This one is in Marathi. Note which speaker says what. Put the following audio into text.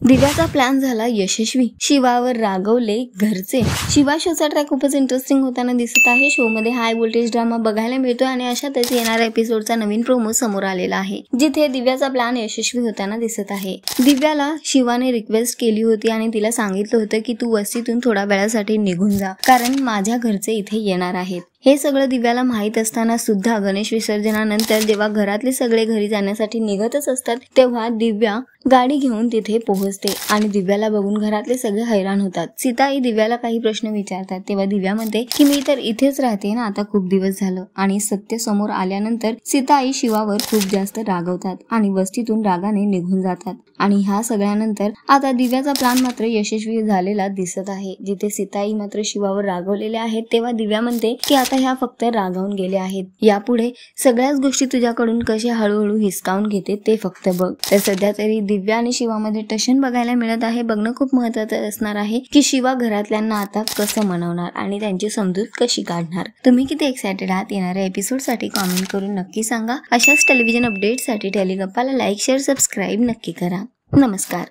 Speaker 1: दिव्याचा प्लॅन झाला यशस्वी, शिवावर रागवले घरचे। शिवा शोचा ट्रॅक खूपच इंटरेस्टिंग होताना दिसत आहे। शो मध्ये हाय व्होल्टेज ड्रामा बघायला मिळतोय आणि अशातच येणाऱ्या एपिसोडचा नवीन प्रोमो समोर आलेला आहे, जिथे दिव्याचा प्लॅन यशस्वी होताना दिसत आहे। दिव्याला शिवाने रिक्वेस्ट केली होती आणि तिला सांगितलं होतं की तू वस्तीतून थोड्या वेळासाठी निघून जा, कारण माझ्या घरचे इथे येणार आहेत। हे सगळं दिव्याला माहित असताना सुद्धा गणेश विसर्जनानंतर जेव्हा घरातले सगळे घरी जाण्यासाठी निघतच असतात, तेव्हा दिव्या गाडी घेऊन तिथे पोहोचते आणि दिव्याला बघून घरातले सगळे हैराण होतात। सीताई दिव्याला काही प्रश्न विचारतात, तेव्हा दिव्या म्हणते की मी तर इथेच राहते ना आता खूप दिवस झालं। आणि सत्य समोर आल्यानंतर सीताई शिवावर खूप जास्त रागवतात आणि वस्तीतून रागाने निघून जातात। आणि ह्या सगळ्यानंतर आता दिव्याचा प्लॅन मात्र यशस्वी झालेला दिसत आहे, जिथे सीताई मात्र शिवावर रागवलेले आहेत। तेव्हा दिव्या म्हणते की आता ह्या फक्त रागावून गेले आहेत, यापुढे सगळ्याच गोष्टी तुझ्याकडून कसे हळूहळू हिसकावून घेते ते फक्त बघ। तर सध्या तरी दिव्या आणि शिवामध्ये टशन बघायला मिळत आहे। बघणं खूप महत्त्वाचं असणार आहे की शिवा घरातल्यांना आता कसं मनवणार आणि त्यांची समजूत कशी काढणार। तुम्ही किती एक्सायटेड आहात येणाऱ्या एपिसोडसाठी कॉमेंट करून नक्की सांगा। अशाच टेलिव्हिजन अपडेटसाठी टेलिगप्पाला लाईक शेअर सबस्क्राईब नक्की करा। नमस्कार।